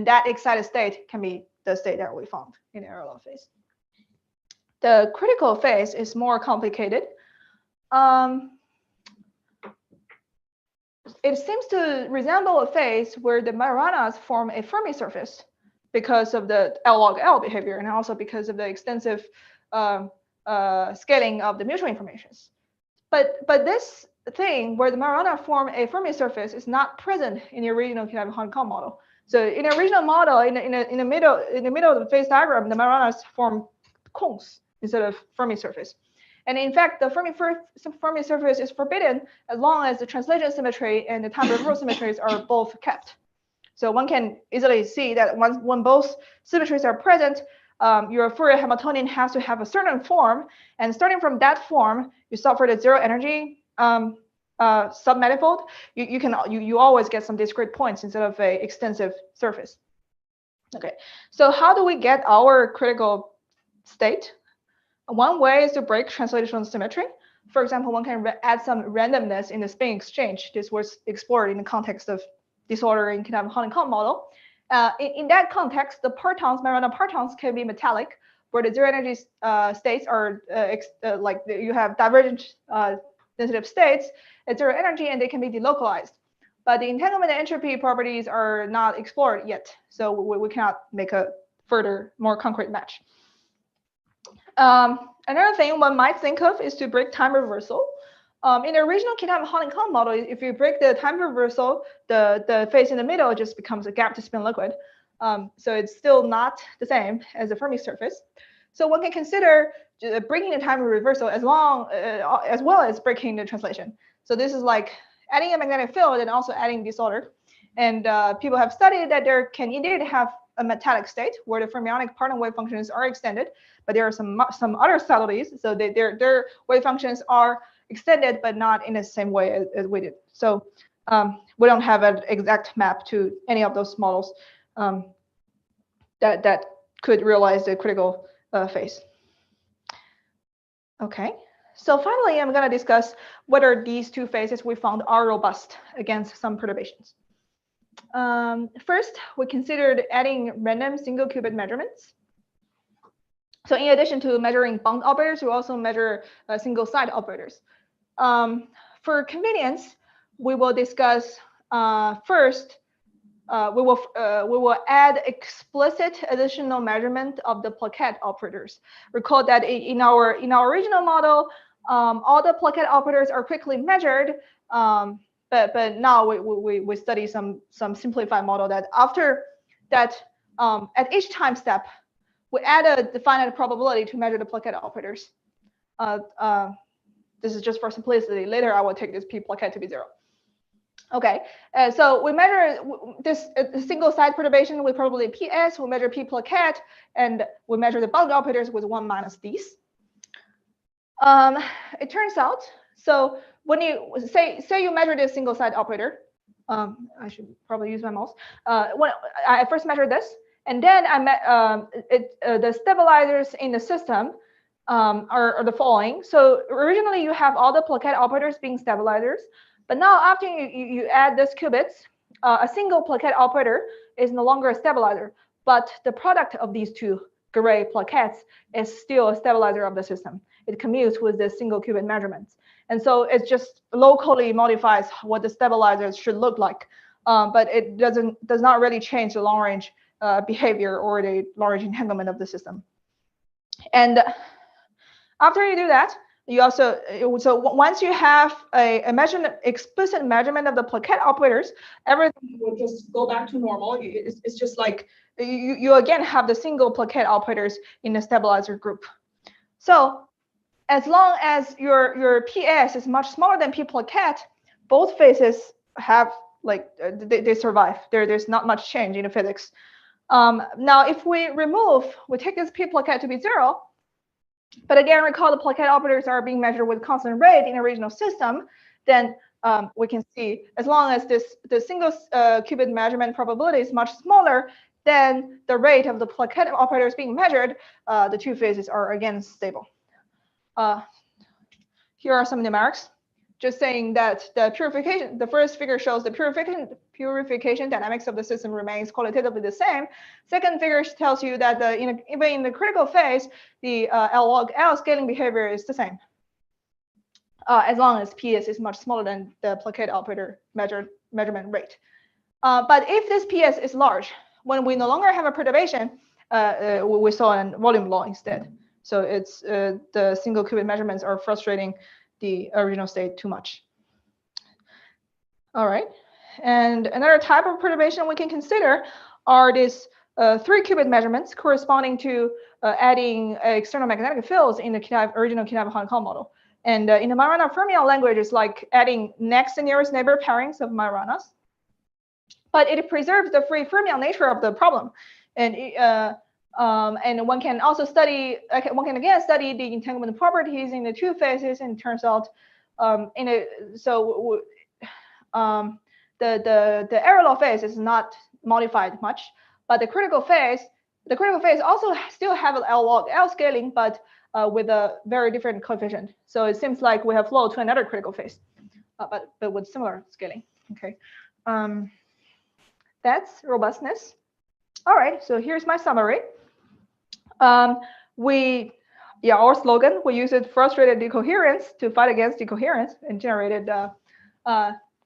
that excited state can be the state that we found in the error law phase. The critical phase is more complicated. It seems to resemble a phase where the Majoranas form a Fermi surface because of the L log L behavior, and also because of the extensive scaling of the mutual informations. But this thing where the Majorana form a Fermi surface is not present in the original Kitaev honeycomb model. So in the original model, in the middle of the phase diagram, the Majoranas form cones instead of Fermi surface. And in fact, the Fermi surface is forbidden as long as the translation symmetry and the time reversal symmetries are both kept. So one can easily see that when both symmetries are present, your Fourier Hamiltonian has to have a certain form, and starting from that form, you solve for the zero energy submanifold. You always get some discrete points instead of a extensive surface. Okay, so how do we get our critical state? One way is to break translational symmetry. For example, one can add some randomness in the spin exchange. This was explored in the context of disorder in Kitaev honeycomb model. In that context, the partons, Majorana partons, can be metallic, where the zero energy states are like you have divergent density states at zero energy, and they can be delocalized. But the entanglement and entropy properties are not explored yet, so we cannot make a further, more concrete match. Another thing one might think of is to break time reversal. In the original Kitaev honeycomb model, if you break the time reversal, the phase in the middle just becomes a gap to spin liquid. So it's still not the same as the Fermi surface. So one can consider breaking the time reversal as well as breaking the translation. So this is like adding a magnetic field and also adding disorder. And people have studied that there can indeed have a metallic state where the fermionic Parton wave functions are extended, but there are some other subtleties. So their wave functions are extended, but not in the same way as we did. So we don't have an exact map to any of those models that could realize the critical phase. Okay, so finally, I'm going to discuss whether these two phases we found are robust against some perturbations. First, we considered adding random single qubit measurements. So in addition to measuring bound operators, we also measure single side operators. For convenience, we will discuss first. We will add explicit additional measurement of the plaquette operators. Recall that in our original model, all the plaquette operators are quickly measured. But now we study some simplified model that after that, at each time step, we add a definite probability to measure the plaquette operators. This is just for simplicity. Later, I will take this p plaquette to be 0. Okay, so we measure this single side perturbation with probability ps. We measure p plaquette, and we measure the bound operators with 1 minus these. It turns out, so when you say you measure this single side operator, I should probably use my mouse. When I first measure this, and then I met the stabilizers in the system are the following. So originally you have all the plaquette operators being stabilizers, but now after you add this qubits, a single plaquette operator is no longer a stabilizer, but the product of these two gray plaquettes is still a stabilizer of the system. It commutes with the single qubit measurements. And so it just locally modifies what the stabilizers should look like, but it does not really change the long range behavior or the long range entanglement of the system. And after you do that, you also, so once you have a explicit measurement of the plaquette operators, everything will just go back to normal. It's just like you again have the single plaquette operators in the stabilizer group. So as long as your PS is much smaller than p plaquette, both phases have like they survive. There's not much change in the physics. Now, if we take this p plaquette to be 0. But again, recall the plaquette operators are being measured with constant rate in a regional system, then we can see as long as the single qubit measurement probability is much smaller than the rate of the plaquette operators being measured, the two phases are again stable. Here are some numerics, just saying that the first figure shows the purification dynamics of the system remains qualitatively the same. Second figure tells you that even in the critical phase, the L log L scaling behavior is the same, as long as PS is much smaller than the plaquette operator measurement rate. But if this PS is large, when we no longer have a perturbation, we saw a volume law instead. So it's the single qubit measurements are frustrating the original state too much. All right, and another type of perturbation we can consider are these 3 qubit measurements corresponding to adding external magnetic fields in the original Kitaev honeycomb model. And in the Majorana fermion language, it's like adding next and nearest neighbor pairings of Majoranas. but it preserves the free fermion nature of the problem. And one can also study, one can again study the entanglement properties in the two phases, and turns out the error law phase is not modified much, but the critical phase also still have an L log L scaling, but with a very different coefficient. So it seems like we have flow to another critical phase, but with similar scaling. Okay, that's robustness. All right, so here's my summary. Our slogan, we used frustrated decoherence to fight against decoherence, and generated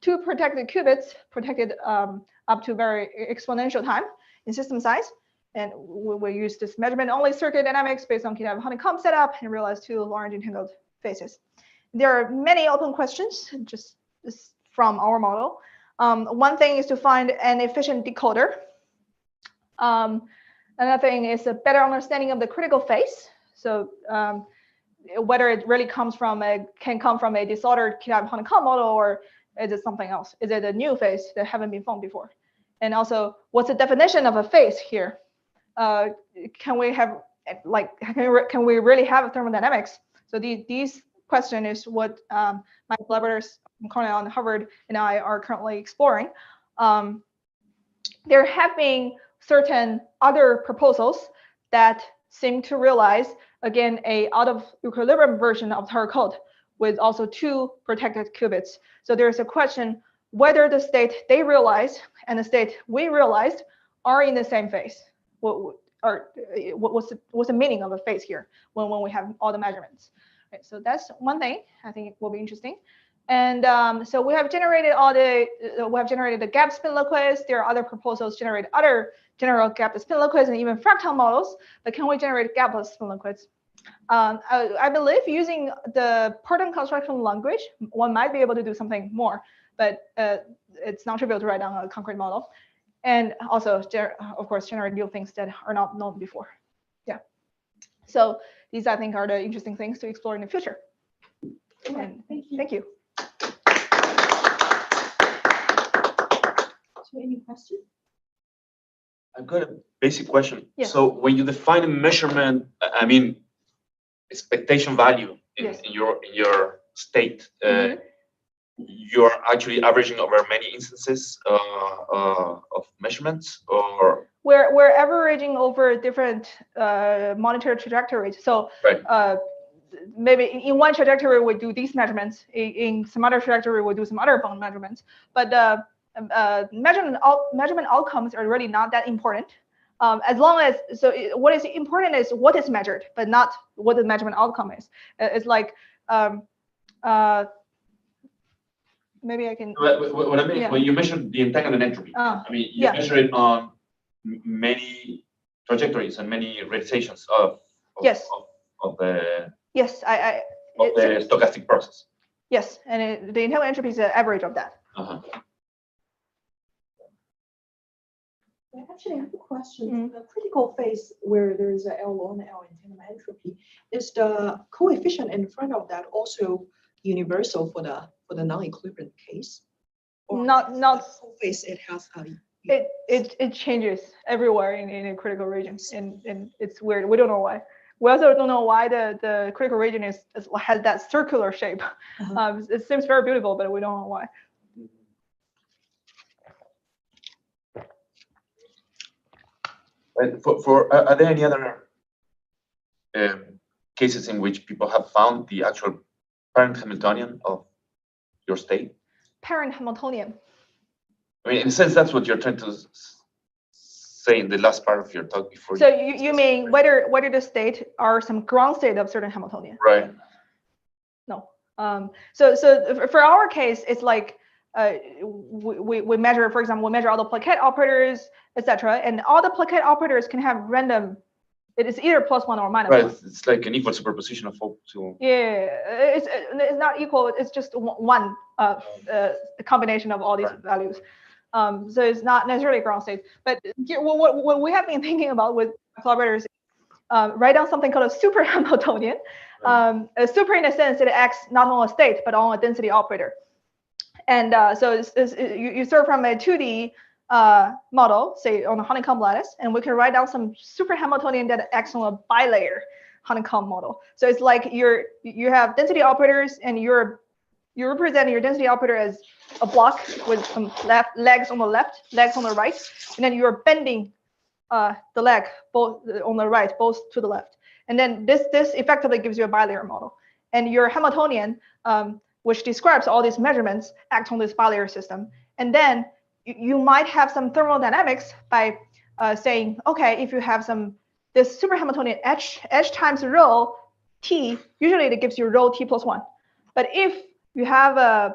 2 protected qubits, protected up to very exponential time in system size. And we use this measurement-only circuit dynamics based on Kitaev honeycomb setup, and realized 2 large entangled phases. There are many open questions just from our model. One thing is to find an efficient decoder. Another thing is a better understanding of the critical phase. So whether it really can come from a disordered Kitaev honeycomb model, or is it something else? Is it a new phase that haven't been found before? And also, what's the definition of a phase here? Can we really have thermodynamics? So these question is what my collaborators from Cornell and Harvard and I are currently exploring. There have been certain other proposals that seem to realize, again, a out of equilibrium version of Tower code with also 2 protected qubits. So there's a question whether the state they realized and the state we realized are in the same phase. What's the meaning of a phase here when we have all the measurements? Okay, so that's one thing I think it will be interesting. And so we have generated the gap spin liquids. There are other proposals generate other general gap spin liquids and even fractal models. But can we generate gapless spin liquids? I believe using the Parton construction language, one might be able to do something more, but it's not trivial to write down a concrete model. And also, of course, generate new things that are not known before. Yeah. So these, I think, are the interesting things to explore in the future. And thank you. So any questions? I've got a basic question. Yes. So when you define a measurement, I mean, expectation value in your state, you're actually averaging over many instances of measurements, or we're averaging over different monitor trajectories. So right. Maybe in one trajectory we do these measurements, in some other trajectory we do some other bound measurements. But measurement outcomes are really not that important. As long as, what is important is what is measured, but not what the measurement outcome is. It's like, maybe I can. What I mean, when you measure the entanglement entropy, I mean, you measure it on many trajectories and many realizations of the stochastic process. Yes, and the entanglement entropy is the average of that. Actually, I have a question. The critical phase where there is a L1 and L entanglement entropy, is the coefficient in front of that also universal for the non-equilibrium case? Or not whole phase it has it changes everywhere in a critical region, and it's weird. We don't know why. We also don't know why the critical region has that circular shape. It seems very beautiful, but we don't know why. Are there any other cases in which people have found the actual parent Hamiltonian of your state? Parent Hamiltonian. I mean, in a sense, that's what you're trying to say in the last part of your talk before. So you mean whether the state are some ground state of certain Hamiltonian? Right. No. So for our case, it's like we measure, for example, we measure all the plaquette operators, etc., and all the plaquette operators can have random. It is either +1 or -1. Right. It's like an equal superposition of all two. Yeah, it's not equal. It's just one combination of all these values. So it's not necessarily ground state. But what we have been thinking about with collaborators, write down something called a super Hamiltonian. A super in the sense that it acts not on a state but on a density operator. And so you start from a 2D model, say on a honeycomb lattice, and we can write down some super Hamiltonian that acts on a bilayer honeycomb model. So it's like you have density operators, and you represent your density operator as a block with some legs on the left, legs on the right, and then you're bending the leg both on the right, both to the left. And then this effectively gives you a bilayer model. And your Hamiltonian, which describes all these measurements, acts on this bilayer system. And then you might have some thermodynamics by saying, okay, if you have this super Hamiltonian h times rho t, usually it gives you rho t plus 1. But if you have a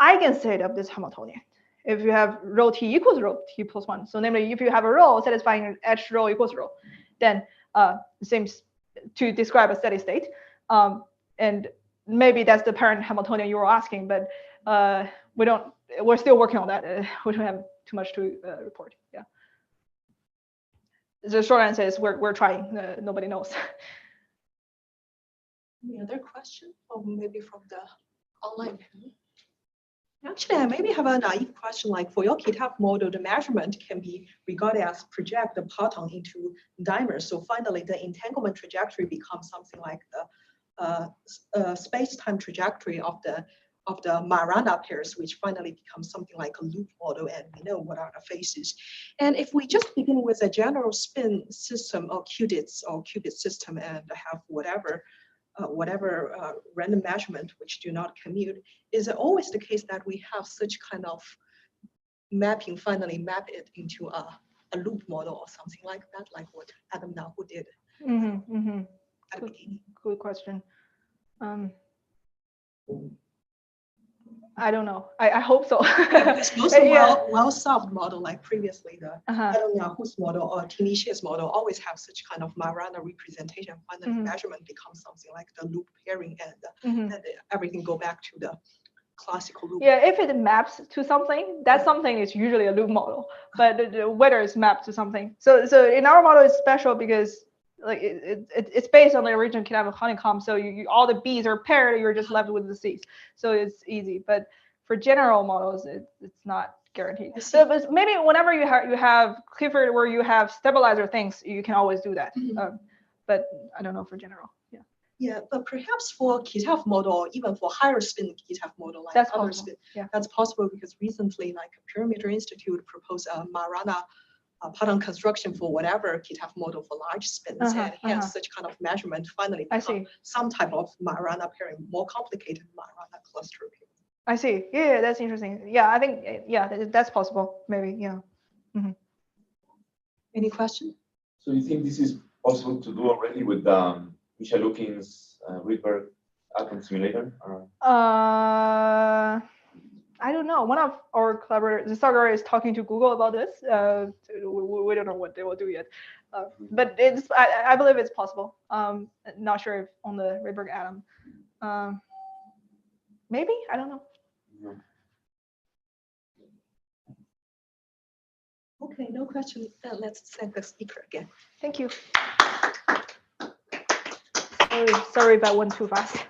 eigenstate of this Hamiltonian, if you have rho t equals rho t plus 1, so namely if you have a rho satisfying h rho equals rho, then it seems to describe a steady state. And maybe that's the parent Hamiltonian you were asking, but we're still working on that. We don't have too much to report. Yeah. The short answer is we're trying. Nobody knows. Any other question, or maybe from the online panel? Actually, I maybe have a naive question. Like for your Kitaev model, the measurement can be regarded as project the Parton into dimers. So finally, the entanglement trajectory becomes something like the space-time trajectory of the Majorana pairs, which finally becomes something like a loop model, and we know what are the phases. And if we just begin with a general spin system or qubits or qubit system and have whatever random measurement which do not commute, is it always the case that we have such kind of mapping, finally map it into a loop model or something like that, like what Adam Nahu did at the beginning? Good question. I don't know. I hope so. It's also well-solved model, like previously the Adam Nahu's model or Tinish's model always have such kind of Majorana representation. Finally, measurement becomes something like the loop pairing, and everything go back to the classical loop. Yeah, if it maps to something, that something is usually a loop model. But whether it's mapped to something, so in our model it's special because like it's based on the original Kitaev honeycomb. So all the B's are paired, you're just left with the C's. So it's easy. But for general models, it's not guaranteed. So but maybe whenever you have Clifford where you have stabilizer things, you can always do that. But I don't know for general. Yeah. Yeah, but perhaps for Kitaev model, or even for higher spin Kitaev model, like that's other possible. spin, that's possible because recently, like Perimeter Institute proposed a Majorana Parton construction for whatever Kitaev model for large spins, and hence such kind of measurement finally become some type of Majorana pairing, more complicated Majorana cluster pairing. I see. Yeah, that's interesting. Yeah, I think that's possible. Maybe. Yeah. Any question? So you think this is possible to do already with Michel Lukin's Rydberg atom simulator? I don't know. One of our collaborators, Sagar, is talking to Google about this. We don't know what they will do yet, but I believe it's possible. Not sure if on the Rydberg atom. Maybe, I don't know. Okay, no question. Let's thank the speaker again. Thank you. Sorry if I went too fast.